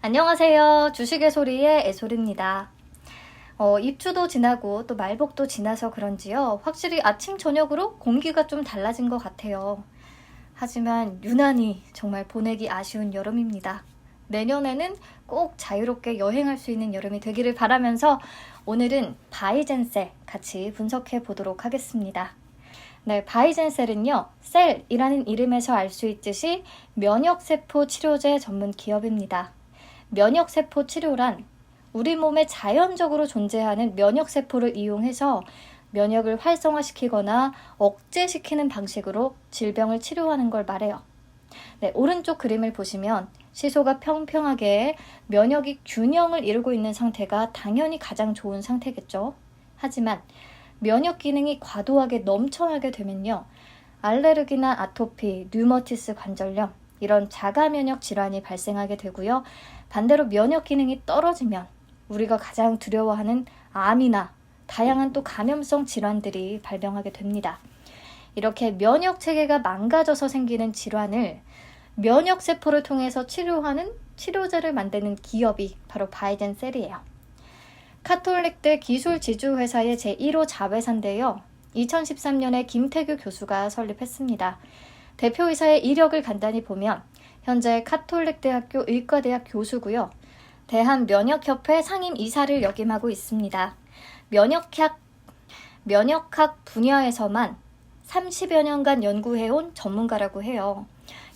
안녕하세요. 주식의 소리의 애솔입니다. 입추도 지나고 또 말복도 지나서 그런지요. 확실히 아침 저녁으로 공기가 좀 달라진 것 같아요. 하지만 유난히 정말 보내기 아쉬운 여름입니다. 내년에는 꼭 자유롭게 여행할 수 있는 여름이 되기를 바라면서 오늘은 바이젠셀 같이 분석해 보도록 하겠습니다. 네, 바이젠셀은요, 셀이라는 이름에서 알 수 있듯이 면역세포 치료제 전문 기업입니다. 면역세포 치료란 우리 몸에 자연적으로 존재하는 면역세포를 이용해서 면역을 활성화시키거나 억제시키는 방식으로 질병을 치료하는 걸 말해요. 네, 오른쪽 그림을 보시면 시소가 평평하게 면역이 균형을 이루고 있는 상태가 당연히 가장 좋은 상태겠죠. 하지만 면역 기능이 과도하게 넘쳐나게 되면요, 알레르기나 아토피, 류머티스 관절염, 이런 자가 면역 질환이 발생하게 되고요. 반대로 면역 기능이 떨어지면 우리가 가장 두려워하는 암이나 다양한 또 감염성 질환들이 발병하게 됩니다. 이렇게 면역 체계가 망가져서 생기는 질환을 면역세포를 통해서 치료하는 치료제를 만드는 기업이 바로 바이젠셀이에요. 카톨릭대 기술지주회사의 제1호 자회사인데요. 2013년에 김태규 교수가 설립했습니다. 대표이사의 이력을 간단히 보면 현재 카톨릭대학교 의과대학 교수고요. 대한면역협회 상임이사를 역임하고 있습니다. 면역학 분야에서만 30여 년간 연구해온 전문가라고 해요.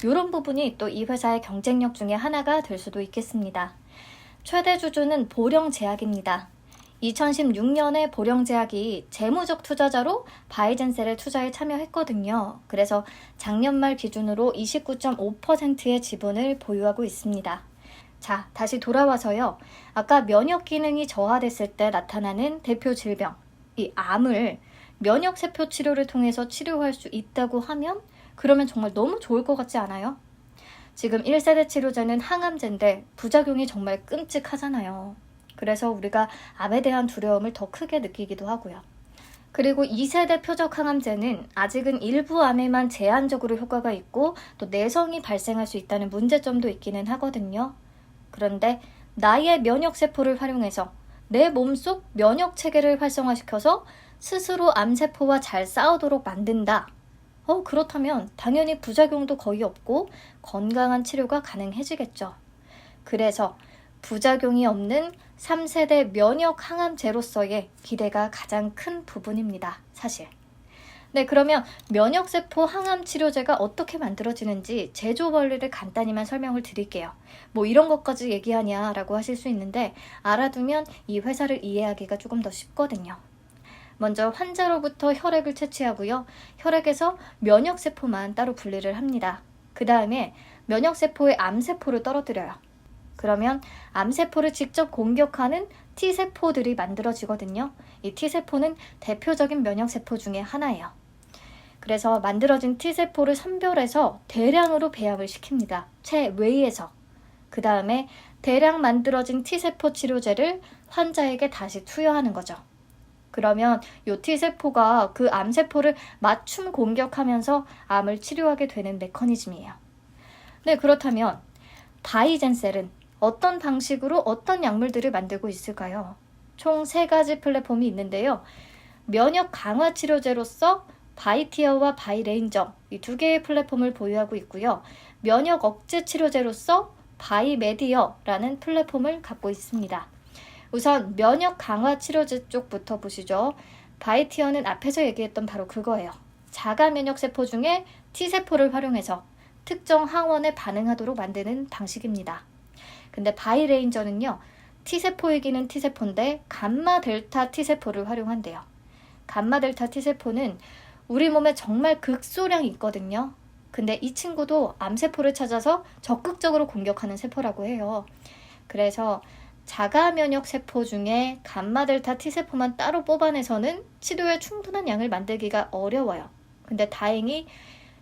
이런 부분이 또 이 회사의 경쟁력 중에 하나가 될 수도 있겠습니다. 최대 주주는 보령제약입니다. 2016년에 보령제약이 재무적 투자자로 바이젠셀의 투자에 참여했거든요. 그래서 작년 말 기준으로 29.5%의 지분을 보유하고 있습니다. 자, 다시 돌아와서요. 아까 면역 기능이 저하됐을 때 나타나는 대표 질병, 이 암을 면역세포 치료를 통해서 치료할 수 있다고 하면 그러면 정말 너무 좋을 것 같지 않아요? 지금 1세대 치료제는 항암제인데 부작용이 정말 끔찍하잖아요. 그래서 우리가 암에 대한 두려움을 더 크게 느끼기도 하고요. 그리고 2세대 표적 항암제는 아직은 일부 암에만 제한적으로 효과가 있고 또 내성이 발생할 수 있다는 문제점도 있기는 하거든요. 그런데 나의 면역세포를 활용해서 내 몸속 면역체계를 활성화시켜서 스스로 암세포와 잘 싸우도록 만든다. 그렇다면 당연히 부작용도 거의 없고 건강한 치료가 가능해지겠죠. 그래서 부작용이 없는 3세대 면역 항암제로서의 기대가 가장 큰 부분입니다. 사실. 네, 그러면 면역세포 항암 치료제가 어떻게 만들어지는지 제조 원리를 간단히만 설명을 드릴게요. 뭐 이런 것까지 얘기하냐라고 하실 수 있는데 알아두면 이 회사를 이해하기가 조금 더 쉽거든요. 먼저 환자로부터 혈액을 채취하고요. 혈액에서 면역세포만 따로 분리를 합니다. 그 다음에 면역세포의 암세포를 떨어뜨려요. 그러면 암세포를 직접 공격하는 T세포들이 만들어지거든요. 이 T세포는 대표적인 면역세포 중에 하나예요. 그래서 만들어진 T세포를 선별해서 대량으로 배양을 시킵니다. 체외에서. 그 다음에 대량 만들어진 T세포 치료제를 환자에게 다시 투여하는 거죠. 그러면 이 T세포가 그 암세포를 맞춤 공격하면서 암을 치료하게 되는 메커니즘이에요. 네, 그렇다면 바이젠셀은 어떤 방식으로 어떤 약물들을 만들고 있을까요? 총 3가지 플랫폼이 있는데요. 면역 강화 치료제로서 바이티어와 바이레인저, 이 2개의 플랫폼을 보유하고 있고요. 면역 억제 치료제로서 바이메디어라는 플랫폼을 갖고 있습니다. 우선 면역 강화 치료제 쪽부터 보시죠. 바이티어는 앞에서 얘기했던 바로 그거예요. 자가 면역세포 중에 T세포를 활용해서 특정 항원에 반응하도록 만드는 방식입니다. 근데 바이레인저는요, T세포이기는 T세포인데 감마 델타 T세포를 활용한대요. 감마 델타 T세포는 우리 몸에 정말 극소량 있거든요. 근데 이 친구도 암세포를 찾아서 적극적으로 공격하는 세포라고 해요. 그래서 자가 면역 세포 중에 감마 델타 T세포만 따로 뽑아내서는 치료에 충분한 양을 만들기가 어려워요. 근데 다행히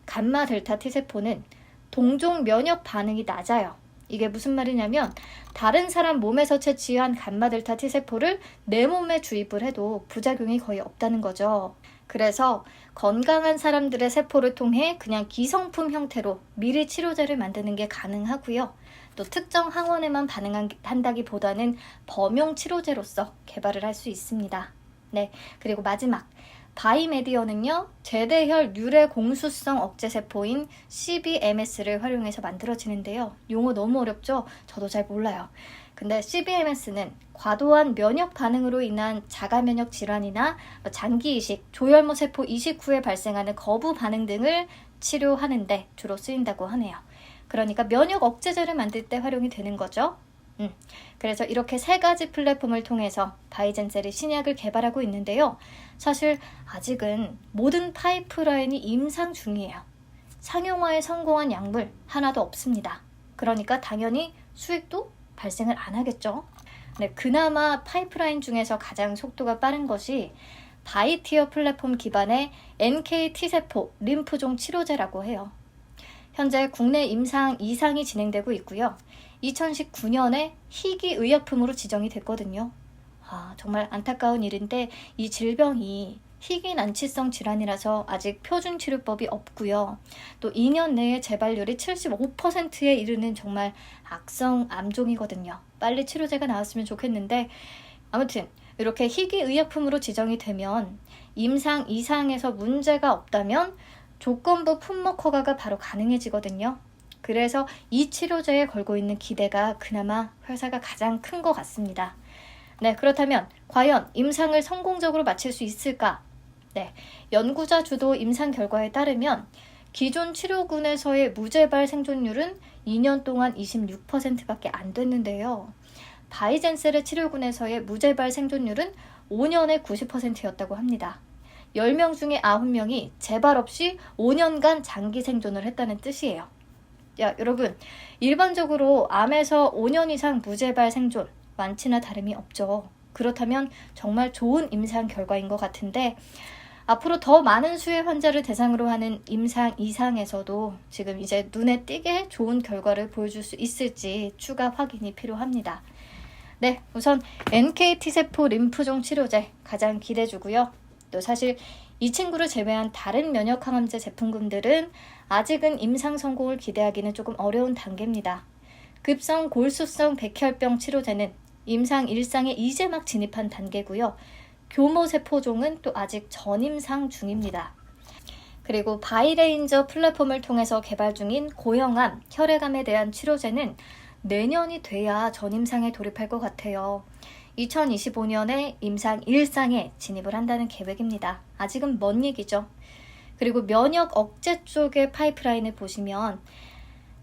감마 델타 T세포는 동종 면역 반응이 낮아요. 이게 무슨 말이냐면 다른 사람 몸에서 채취한 감마 델타 T세포를 내 몸에 주입을 해도 부작용이 거의 없다는 거죠. 그래서 건강한 사람들의 세포를 통해 그냥 기성품 형태로 미리 치료제를 만드는 게 가능하고요. 또 특정 항원에만 반응한다기보다는 범용 치료제로서 개발을 할 수 있습니다. 네, 그리고 마지막 바이메디어는요, 제대혈 유래 공수성 억제 세포인 CBMS를 활용해서 만들어지는데요. 용어 너무 어렵죠? 저도 잘 몰라요. 근데 CBMS는 과도한 면역 반응으로 인한 자가 면역 질환이나 장기 이식, 조혈모 세포 이식 후에 발생하는 거부 반응 등을 치료하는데 주로 쓰인다고 하네요. 그러니까 면역 억제제를 만들 때 활용이 되는 거죠. 그래서 이렇게 세 가지 플랫폼을 통해서 바이젠셀이 신약을 개발하고 있는데요. 사실 아직은 모든 파이프라인이 임상 중이에요. 상용화에 성공한 약물 하나도 없습니다. 그러니까 당연히 수익도 발생을 안 하겠죠. 네, 그나마 파이프라인 중에서 가장 속도가 빠른 것이 바이티어 플랫폼 기반의 NK T세포 림프종 치료제라고 해요. 현재 국내 임상 2상이 진행되고 있고요. 2019년에 희귀의약품으로 지정이 됐거든요. 정말 안타까운 일인데 이 질병이 희귀난치성 질환이라서 아직 표준 치료법이 없고요. 또 2년 내에 재발률이 75%에 이르는 정말 악성 암종이거든요. 빨리 치료제가 나왔으면 좋겠는데 아무튼 이렇게 희귀의약품으로 지정이 되면 임상 2상에서 문제가 없다면 조건부 품목 허가가 바로 가능해지거든요. 그래서 이 치료제에 걸고 있는 기대가 그나마 회사가 가장 큰 것 같습니다. 네, 그렇다면 과연 임상을 성공적으로 마칠 수 있을까? 네, 연구자 주도 임상 결과에 따르면 기존 치료군에서의 무재발 생존율은 2년 동안 26%밖에 안 됐는데요. 바이젠셀의 치료군에서의 무재발 생존율은 5년에 90%였다고 합니다. 10명 중에 9명이 재발 없이 5년간 장기 생존을 했다는 뜻이에요. 야, 여러분, 일반적으로 암에서 5년 이상 무재발 생존, 완치나 다름이 없죠. 그렇다면 정말 좋은 임상 결과인 것 같은데 앞으로 더 많은 수의 환자를 대상으로 하는 임상 2상에서도 지금 이제 눈에 띄게 좋은 결과를 보여줄 수 있을지 추가 확인이 필요합니다. 네, 우선 NKT세포 림프종 치료제 가장 기대주고요. 또 사실 이 친구를 제외한 다른 면역항암제 제품군들은 아직은 임상 성공을 기대하기는 조금 어려운 단계입니다. 급성 골수성 백혈병 치료제는 임상 1상에 이제 막 진입한 단계고요. 교모세포종은 또 아직 전임상 중입니다. 그리고 바이레인저 플랫폼을 통해서 개발 중인 고형암, 혈액암에 대한 치료제는 내년이 돼야 전임상에 돌입할 것 같아요. 2025년에 임상 1상에 진입을 한다는 계획입니다. 아직은 먼 얘기죠. 그리고 면역 억제 쪽의 파이프라인을 보시면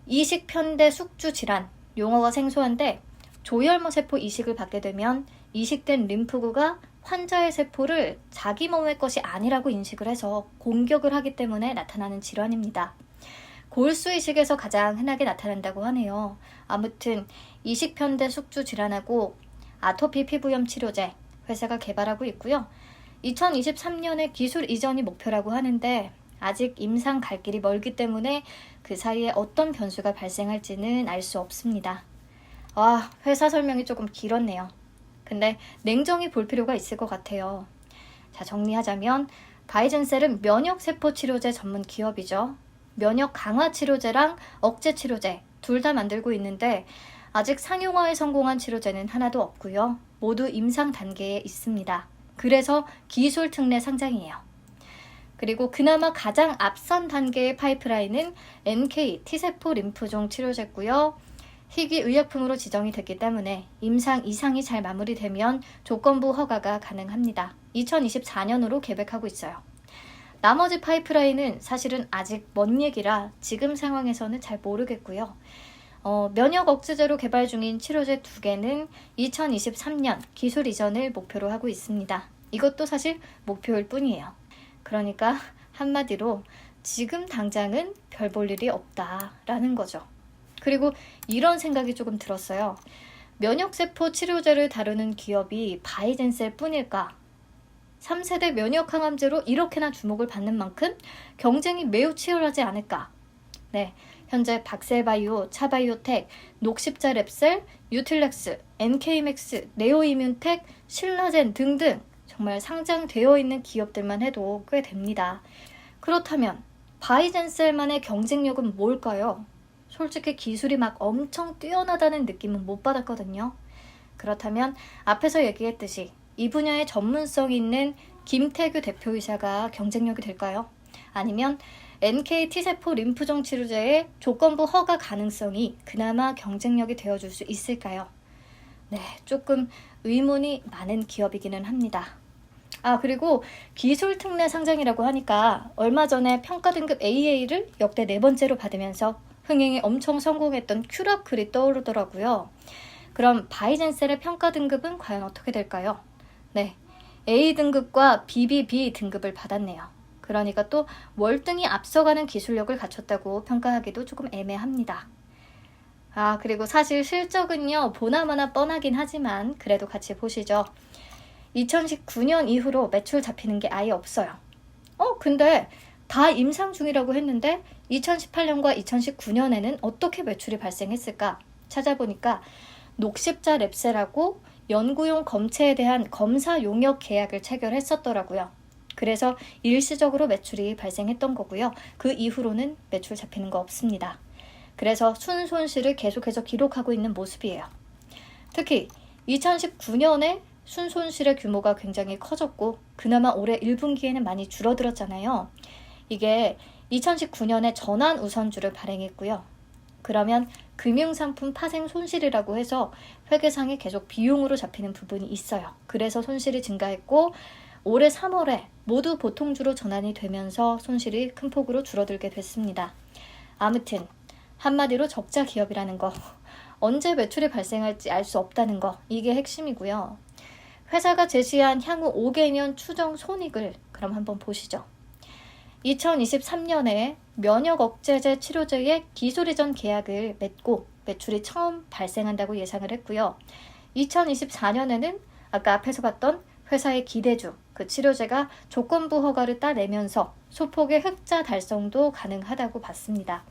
이식편대 숙주 질환, 용어가 생소한데 조혈모 세포 이식을 받게 되면 이식된 림프구가 환자의 세포를 자기 몸의 것이 아니라고 인식을 해서 공격을 하기 때문에 나타나는 질환입니다. 골수 이식에서 가장 흔하게 나타난다고 하네요. 아무튼 이식편대 숙주 질환하고 아토피 피부염 치료제 회사가 개발하고 있고요. 2023년에 기술 이전이 목표라고 하는데 아직 임상 갈 길이 멀기 때문에 그 사이에 어떤 변수가 발생할지는 알 수 없습니다. 회사 설명이 조금 길었네요. 근데 냉정히 볼 필요가 있을 것 같아요. 자, 정리하자면 바이젠셀은 면역세포 치료제 전문 기업이죠. 면역 강화 치료제랑 억제 치료제 둘 다 만들고 있는데 아직 상용화에 성공한 치료제는 하나도 없고요. 모두 임상 단계에 있습니다. 그래서 기술 특례 상장이에요. 그리고 그나마 가장 앞선 단계의 파이프라인은 NK T세포 림프종 치료제고요. 희귀의약품으로 지정이 됐기 때문에 임상 2상이 잘 마무리되면 조건부 허가가 가능합니다. 2024년으로 계획하고 있어요. 나머지 파이프라인은 사실은 아직 먼 얘기라 지금 상황에서는 잘 모르겠고요. 면역 억제제로 개발 중인 치료제 2개는 2023년 기술 이전을 목표로 하고 있습니다. 이것도 사실 목표일 뿐이에요. 그러니까 한마디로 지금 당장은 별 볼 일이 없다라는 거죠. 그리고 이런 생각이 조금 들었어요. 면역세포 치료제를 다루는 기업이 바이젠셀 뿐일까? 3세대 면역항암제로 이렇게나 주목을 받는 만큼 경쟁이 매우 치열하지 않을까? 네, 현재 박셀바이오, 차바이오텍, 녹십자랩셀, 유틸렉스, NK맥스, 네오이뮨텍, 신라젠 등등 정말 상장되어 있는 기업들만 해도 꽤 됩니다. 그렇다면 바이젠셀만의 경쟁력은 뭘까요? 솔직히 기술이 막 엄청 뛰어나다는 느낌은 못 받았거든요. 그렇다면 앞에서 얘기했듯이 이 분야에 전문성이 있는 김태규 대표이사가 경쟁력이 될까요? 아니면 NK T세포 림프종 치료제의 조건부 허가 가능성이 그나마 경쟁력이 되어줄 수 있을까요? 네, 조금 의문이 많은 기업이기는 합니다. 그리고 기술 특례 상장이라고 하니까 얼마 전에 평가 등급 AA를 역대 4번째로 받으면서 흥행에 엄청 성공했던 큐라클이 떠오르더라고요. 그럼 바이젠셀의 평가 등급은 과연 어떻게 될까요? 네, A 등급과 BBB 등급을 받았네요. 그러니까 또 월등히 앞서가는 기술력을 갖췄다고 평가하기도 조금 애매합니다. 그리고 사실 실적은요, 보나마나 뻔하긴 하지만 그래도 같이 보시죠. 2019년 이후로 매출 잡히는 게 아예 없어요. 근데 다 임상 중이라고 했는데 2018년과 2019년에는 어떻게 매출이 발생했을까 찾아보니까 녹십자 랩셀하고 연구용 검체에 대한 검사 용역 계약을 체결했었더라고요. 그래서 일시적으로 매출이 발생했던 거고요. 그 이후로는 매출 잡히는 거 없습니다. 그래서 순손실을 계속해서 기록하고 있는 모습이에요. 특히 2019년에 순손실의 규모가 굉장히 커졌고 그나마 올해 1분기에는 많이 줄어들었잖아요. 이게 2019년에 전환 우선주를 발행했고요. 그러면 금융상품 파생 손실이라고 해서 회계상에 계속 비용으로 잡히는 부분이 있어요. 그래서 손실이 증가했고 올해 3월에 모두 보통주로 전환이 되면서 손실이 큰 폭으로 줄어들게 됐습니다. 아무튼 한마디로 적자 기업이라는 거, 언제 매출이 발생할지 알 수 없다는 거, 이게 핵심이고요. 회사가 제시한 향후 5개년 추정 손익을 그럼 한번 보시죠. 2023년에 면역 억제제 치료제의 기술 이전 계약을 맺고 매출이 처음 발생한다고 예상을 했고요. 2024년에는 아까 앞에서 봤던 회사의 기대주, 그 치료제가 조건부 허가를 따내면서 소폭의 흑자 달성도 가능하다고 봤습니다.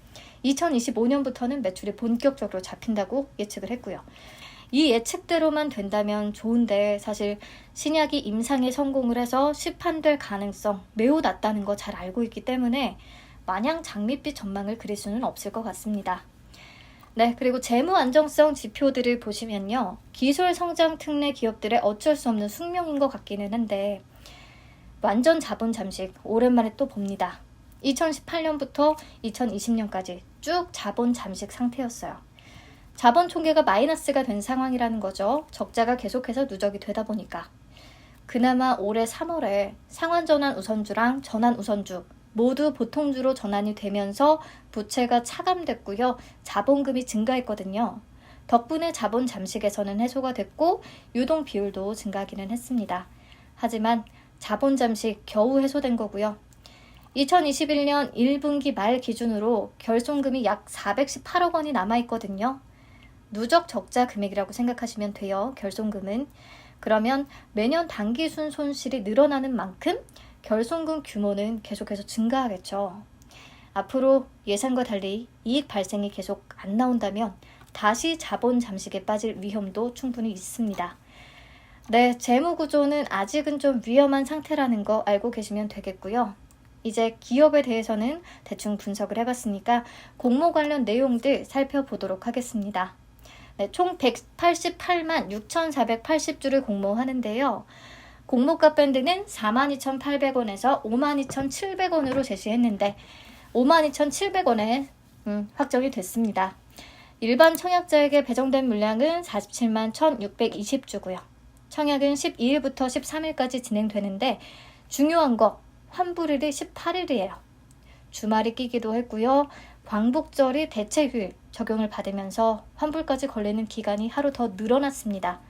2025년부터는 매출이 본격적으로 잡힌다고 예측을 했고요. 이 예측대로만 된다면 좋은데 사실 신약이 임상에 성공을 해서 시판될 가능성 매우 낮다는 거 잘 알고 있기 때문에 마냥 장밋빛 전망을 그릴 수는 없을 것 같습니다. 네, 그리고 재무 안정성 지표들을 보시면요. 기술 성장 특례 기업들의 어쩔 수 없는 숙명인 것 같기는 한데 완전 자본 잠식 오랜만에 또 봅니다. 2018년부터 2020년까지 쭉 자본 잠식 상태였어요. 자본 총계가 마이너스가 된 상황이라는 거죠. 적자가 계속해서 누적이 되다 보니까. 그나마 올해 3월에 상환전환 우선주랑 전환 우선주 모두 보통주로 전환이 되면서 부채가 차감됐고요. 자본금이 증가했거든요. 덕분에 자본 잠식에서는 해소가 됐고 유동 비율도 증가하기는 했습니다. 하지만 자본 잠식 겨우 해소된 거고요. 2021년 1분기 말 기준으로 결손금이 약 418억 원이 남아있거든요. 누적 적자 금액이라고 생각하시면 돼요. 결손금은. 그러면 매년 단기순 손실이 늘어나는 만큼 결손금 규모는 계속해서 증가하겠죠. 앞으로 예상과 달리 이익 발생이 계속 안 나온다면 다시 자본 잠식에 빠질 위험도 충분히 있습니다. 네, 재무 구조는 아직은 좀 위험한 상태라는 거 알고 계시면 되겠고요. 이제 기업에 대해서는 대충 분석을 해봤으니까 공모 관련 내용들 살펴보도록 하겠습니다. 네, 총 188만 6,480주를 공모하는데요. 공모가 밴드는 42,800원에서 52,700원으로 제시했는데 52,700원에 확정이 됐습니다. 일반 청약자에게 배정된 물량은 47만 1,620주고요. 청약은 12일부터 13일까지 진행되는데 중요한 거 환불일이 18일이에요. 주말이 끼기도 했고요. 광복절이 대체휴일 적용을 받으면서 환불까지 걸리는 기간이 하루 더 늘어났습니다.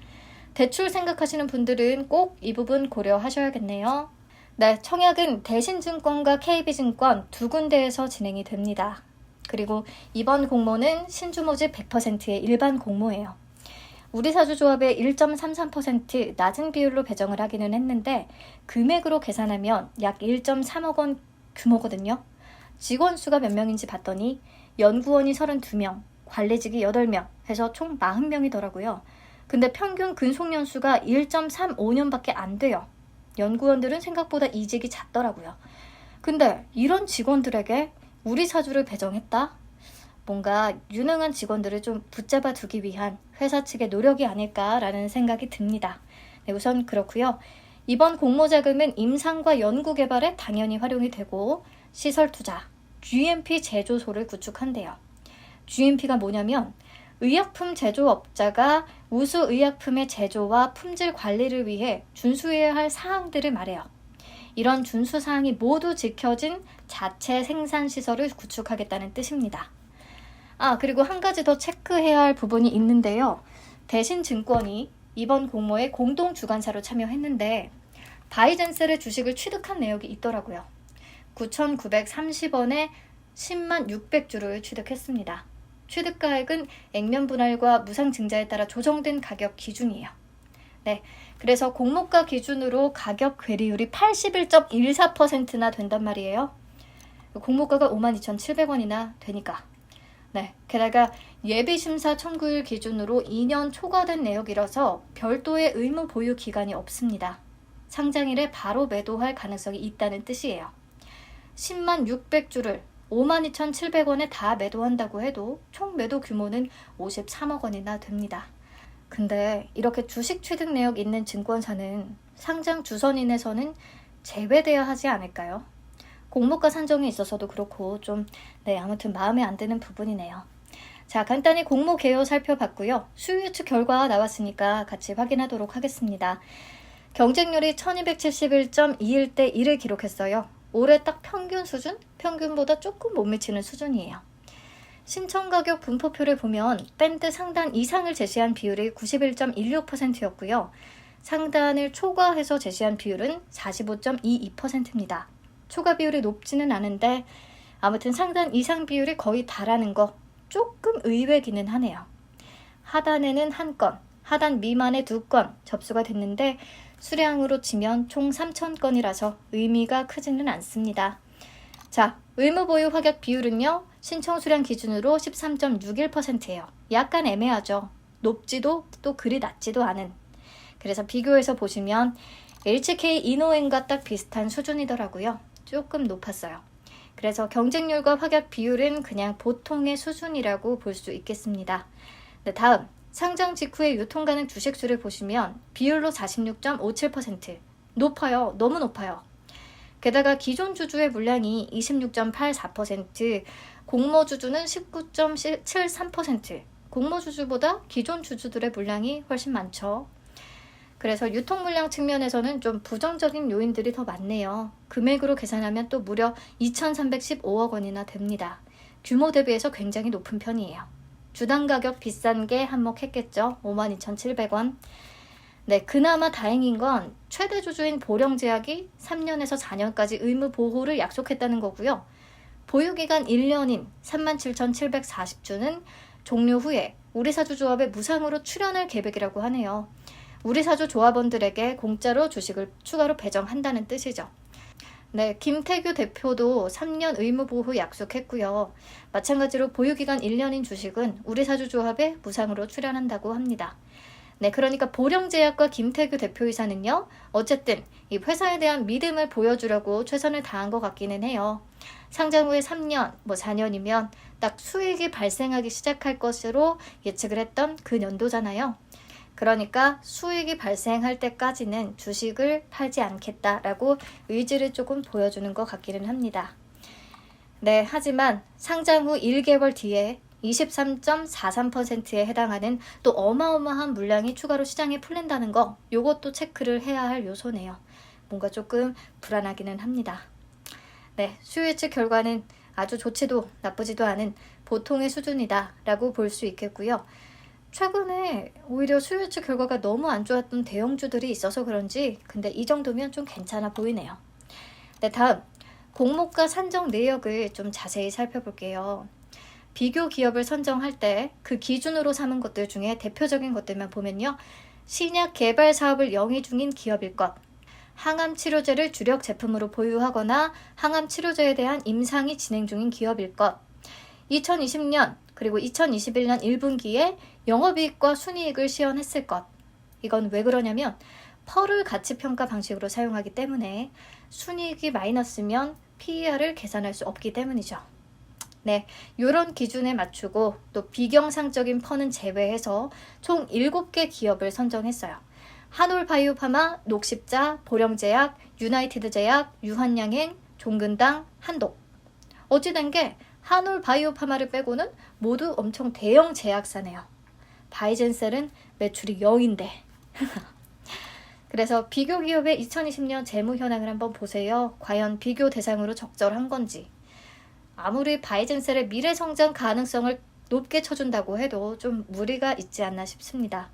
대출 생각하시는 분들은 꼭 이 부분 고려하셔야겠네요. 네, 청약은 대신증권과 KB증권 두 군데에서 진행이 됩니다. 그리고 이번 공모는 신주모집 100%의 일반 공모예요. 우리사주조합의 1.33% 낮은 비율로 배정을 하기는 했는데 금액으로 계산하면 약 1.3억 원 규모거든요. 직원 수가 몇 명인지 봤더니 연구원이 32명, 관리직이 8명 해서 총 40명이더라고요. 근데 평균 근속연수가 1.35년밖에 안 돼요. 연구원들은 생각보다 이직이 잦더라고요. 근데 이런 직원들에게 우리 사주를 배정했다? 뭔가 유능한 직원들을 좀 붙잡아 두기 위한 회사 측의 노력이 아닐까라는 생각이 듭니다. 네, 우선 그렇고요. 이번 공모자금은 임상과 연구개발에 당연히 활용이 되고 시설 투자, GMP 제조소를 구축한대요. GMP가 뭐냐면 의약품 제조업자가 우수 의약품의 제조와 품질 관리를 위해 준수해야 할 사항들을 말해요. 이런 준수 사항이 모두 지켜진 자체 생산 시설을 구축하겠다는 뜻입니다. 그리고 한 가지 더 체크해야 할 부분이 있는데요. 대신증권이 이번 공모에 공동 주관사로 참여했는데 바이젠셀의 주식을 취득한 내역이 있더라고요. 9,930원에 10만 600주를 취득했습니다. 취득가액은 액면 분할과 무상 증자에 따라 조정된 가격 기준이에요. 네, 그래서 공모가 기준으로 가격 괴리율이 81.14%나 된단 말이에요. 공모가가 52,700원이나 되니까. 네, 게다가 예비심사 청구일 기준으로 2년 초과된 내역이라서 별도의 의무 보유 기간이 없습니다. 상장일에 바로 매도할 가능성이 있다는 뜻이에요. 10만 600주를 52,700원에 다 매도한다고 해도 총 매도 규모는 53억 원이나 됩니다. 근데 이렇게 주식 취득 내역 있는 증권사는 상장 주선인에서는 제외돼야 하지 않을까요? 공모가 산정에 있어서도 그렇고 아무튼 마음에 안 드는 부분이네요. 자, 간단히 공모 개요 살펴봤고요. 수요 예측 결과 나왔으니까 같이 확인하도록 하겠습니다. 경쟁률이 1271.21대 1을 기록했어요. 올해 딱 평균 수준? 평균보다 조금 못 미치는 수준이에요. 신청가격 분포표를 보면 밴드 상단 이상을 제시한 비율이 91.16%였고요. 상단을 초과해서 제시한 비율은 45.22%입니다. 초과 비율이 높지는 않은데 아무튼 상단 이상 비율이 거의 달하는 거 조금 의외기는 하네요. 하단에는 1건, 하단 미만에 2건 접수가 됐는데 수량으로 치면 총 3,000건이라서 의미가 크지는 않습니다. 자, 의무 보유 확약 비율은요. 신청 수량 기준으로 13.61%예요. 약간 애매하죠. 높지도 또 그리 낮지도 않은. 그래서 비교해서 보시면 HK 이노엔과 딱 비슷한 수준이더라고요. 조금 높았어요. 그래서 경쟁률과 확약 비율은 그냥 보통의 수준이라고 볼 수 있겠습니다. 네, 다음 상장 직후의 유통가능 주식수를 보시면 비율로 46.57%. 높아요. 너무 높아요. 게다가 기존 주주의 물량이 26.84%, 공모 주주는 19.73%, 공모 주주보다 기존 주주들의 물량이 훨씬 많죠. 그래서 유통 물량 측면에서는 좀 부정적인 요인들이 더 많네요. 금액으로 계산하면 또 무려 2,315억 원이나 됩니다. 규모 대비해서 굉장히 높은 편이에요. 주당 가격 비싼 게 한몫했겠죠. 52,700원. 네, 그나마 다행인 건 최대 주주인 보령제약이 3년에서 4년까지 의무 보호를 약속했다는 거고요. 보유기간 1년인 37,740주는 종료 후에 우리사주조합에 무상으로 출연할 계획이라고 하네요. 우리사주 조합원들에게 공짜로 주식을 추가로 배정한다는 뜻이죠. 네, 김태규 대표도 3년 의무보호 약속했고요. 마찬가지로 보유기간 1년인 주식은 우리사주조합에 무상으로 출연한다고 합니다. 네, 그러니까 보령제약과 김태규 대표이사는요. 어쨌든 이 회사에 대한 믿음을 보여주려고 최선을 다한 것 같기는 해요. 상장 후에 3년, 4년이면 딱 수익이 발생하기 시작할 것으로 예측을 했던 그 연도잖아요. 그러니까 수익이 발생할 때까지는 주식을 팔지 않겠다라고 의지를 조금 보여주는 것 같기는 합니다. 네, 하지만 상장 후 1개월 뒤에 23.43%에 해당하는 또 어마어마한 물량이 추가로 시장에 풀린다는 거, 요것도 체크를 해야 할 요소네요. 뭔가 조금 불안하기는 합니다. 네, 수요 예측 결과는 아주 좋지도 나쁘지도 않은 보통의 수준이다 라고 볼 수 있겠고요. 최근에 오히려 수요 예측 결과가 너무 안 좋았던 대형주들이 있어서 그런지 근데 이 정도면 좀 괜찮아 보이네요. 네, 다음 공모가 산정 내역을 좀 자세히 살펴볼게요. 비교 기업을 선정할 때 그 기준으로 삼은 것들 중에 대표적인 것들만 보면요. 신약 개발 사업을 영위 중인 기업일 것, 항암 치료제를 주력 제품으로 보유하거나 항암 치료제에 대한 임상이 진행 중인 기업일 것, 2020년 그리고 2021년 1분기에 영업이익과 순이익을 시현했을 것. 이건 왜 그러냐면 펄을 가치평가 방식으로 사용하기 때문에 순이익이 마이너스면 PER을 계산할 수 없기 때문이죠. 네, 이런 기준에 맞추고 또 비경상적인 펀은 제외해서 총 7개 기업을 선정했어요. 한올바이오파마, 녹십자, 보령제약, 유나이티드제약, 유한양행, 종근당, 한독. 어찌된 게 한올바이오파마를 빼고는 모두 엄청 대형 제약사네요. 바이젠셀은 매출이 0인데. 그래서 비교 기업의 2020년 재무 현황을 한번 보세요. 과연 비교 대상으로 적절한 건지. 아무리 바이젠셀의 미래 성장 가능성을 높게 쳐준다고 해도 좀 무리가 있지 않나 싶습니다.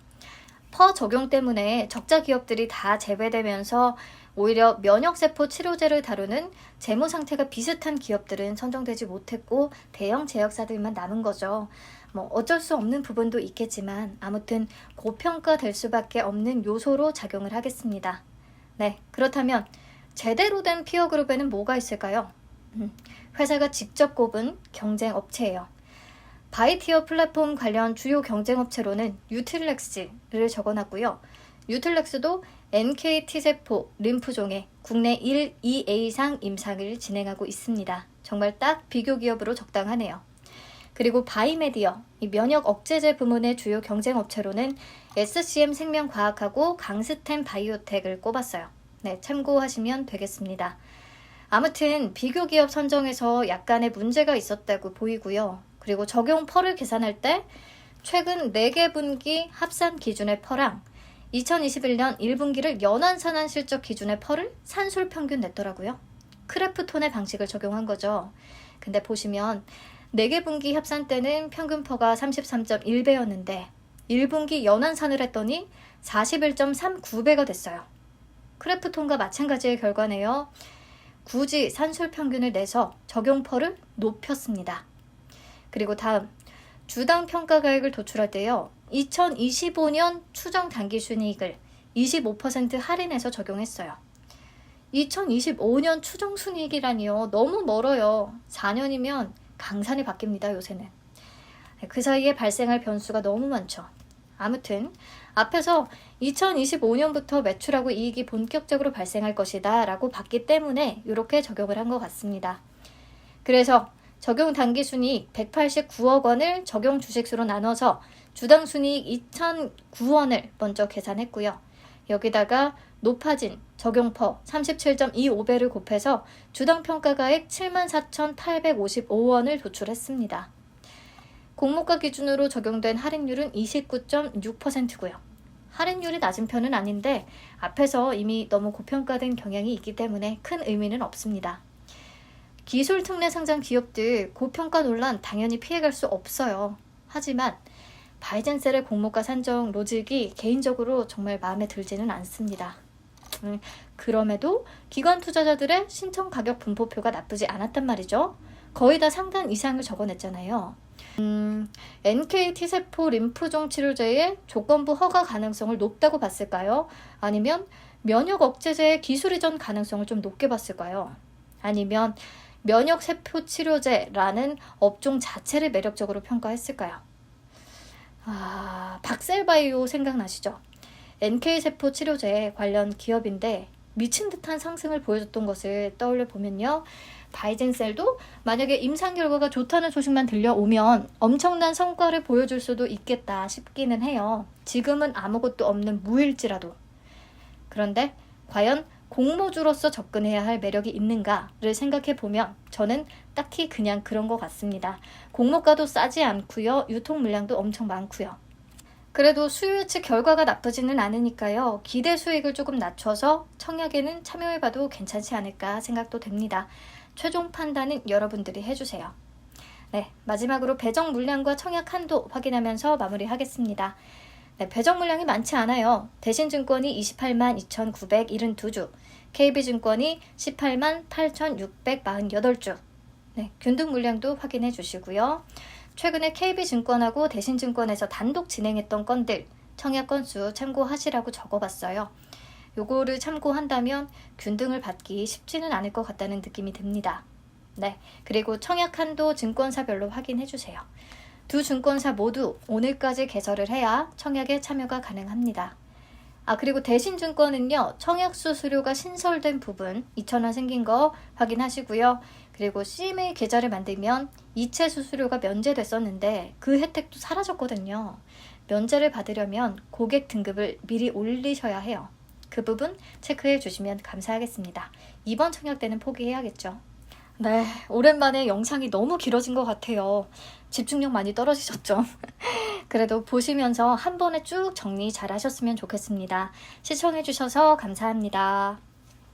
퍼 적용 때문에 적자 기업들이 다 제외되면서 오히려 면역세포 치료제를 다루는 재무 상태가 비슷한 기업들은 선정되지 못했고 대형 제약사들만 남은 거죠. 뭐 어쩔 수 없는 부분도 있겠지만 아무튼 고평가될 수밖에 없는 요소로 작용을 하겠습니다. 네, 그렇다면 제대로 된 피어 그룹에는 뭐가 있을까요? 회사가 직접 꼽은 경쟁 업체예요. 바이티어 플랫폼 관련 주요 경쟁업체로는 유틸렉스를 적어놨고요. 유틸렉스도 NK T세포 림프종의 국내 1, 2A상 임상을 진행하고 있습니다. 정말 딱 비교 기업으로 적당하네요. 그리고 바이메디어, 이 면역 억제제 부문의 주요 경쟁업체로는 SCM 생명과학하고 강스템 바이오텍을 꼽았어요. 네, 참고하시면 되겠습니다. 아무튼 비교 기업 선정에서 약간의 문제가 있었다고 보이고요. 그리고 적용 펄을 계산할 때 최근 4개 분기 합산 기준의 펄랑 2021년 1분기를 연환산한 실적 기준의 펄을 산술 평균 냈더라고요. 크래프톤의 방식을 적용한 거죠. 근데 보시면 4개 분기 합산 때는 평균 펄가 33.1배였는데 1분기 연환산을 했더니 41.39배가 됐어요. 크래프톤과 마찬가지의 결과네요. 굳이 산술 평균을 내서 적용 펄을 높였습니다. 그리고 다음, 주당 평가가액을 도출할 때요. 2025년 추정 당기순이익을 25% 할인해서 적용했어요. 2025년 추정 순이익이라니요. 너무 멀어요. 4년이면 강산이 바뀝니다, 요새는. 그 사이에 발생할 변수가 너무 많죠. 아무튼 앞에서 2025년부터 매출하고 이익이 본격적으로 발생할 것이다 라고 봤기 때문에 이렇게 적용을 한 것 같습니다. 그래서 적용 당기순이익 189억 원을 적용 주식수로 나눠서 주당 순이익 2,009원을 먼저 계산했고요. 여기다가 높아진 적용퍼 37.25배를 곱해서 주당 평가가액 74,855원을 도출했습니다. 공모가 기준으로 적용된 할인율은 29.6%고요. 할인율이 낮은 편은 아닌데 앞에서 이미 너무 고평가된 경향이 있기 때문에 큰 의미는 없습니다. 기술 특례 상장 기업들 고평가 논란 당연히 피해갈 수 없어요. 하지만 바이젠셀의 공모가 산정 로직이 개인적으로 정말 마음에 들지는 않습니다. 그럼에도 기관 투자자들의 신청 가격 분포표가 나쁘지 않았단 말이죠. 거의 다 상단 이상을 적어냈잖아요. NK T세포 림프종 치료제의 조건부 허가 가능성을 높다고 봤을까요? 아니면 면역 억제제의 기술 이전 가능성을 좀 높게 봤을까요? 아니면 면역세포 치료제라는 업종 자체를 매력적으로 평가했을까요? 박셀바이오 생각나시죠? NK세포 치료제 관련 기업인데 미친 듯한 상승을 보여줬던 것을 떠올려 보면요. 바이젠셀도 만약에 임상 결과가 좋다는 소식만 들려오면 엄청난 성과를 보여줄 수도 있겠다 싶기는 해요. 지금은 아무것도 없는 무일지라도. 그런데 과연 공모주로서 접근해야 할 매력이 있는가를 생각해 보면 저는 딱히 그냥 그런 것 같습니다. 공모가도 싸지 않고요. 유통 물량도 엄청 많고요. 그래도 수요 예측 결과가 나쁘지는 않으니까요. 기대 수익을 조금 낮춰서 청약에는 참여해봐도 괜찮지 않을까 생각도 됩니다. 최종 판단은 여러분들이 해주세요. 네, 마지막으로 배정 물량과 청약 한도 확인하면서 마무리하겠습니다. 네, 배정 물량이 많지 않아요. 대신증권이 28만 2,972주, KB증권이 18만 8,648주. 네, 균등 물량도 확인해 주시고요. 최근에 KB증권하고 대신증권에서 단독 진행했던 건들 청약 건수 참고하시라고 적어봤어요. 요거를 참고한다면 균등을 받기 쉽지는 않을 것 같다는 느낌이 듭니다. 네, 그리고 청약 한도 증권사별로 확인해 주세요. 두 증권사 모두 오늘까지 개설을 해야 청약에 참여가 가능합니다. 그리고 대신증권은요, 청약수수료가 신설된 부분 2,000원 생긴 거 확인하시고요. 그리고 CMA 계좌를 만들면 이체 수수료가 면제됐었는데 그 혜택도 사라졌거든요. 면제를 받으려면 고객 등급을 미리 올리셔야 해요. 그 부분 체크해 주시면 감사하겠습니다. 이번 청약 때는 포기해야겠죠. 네, 오랜만에 영상이 너무 길어진 것 같아요. 집중력 많이 떨어지셨죠? 그래도 보시면서 한 번에 쭉 정리 잘 하셨으면 좋겠습니다. 시청해 주셔서 감사합니다.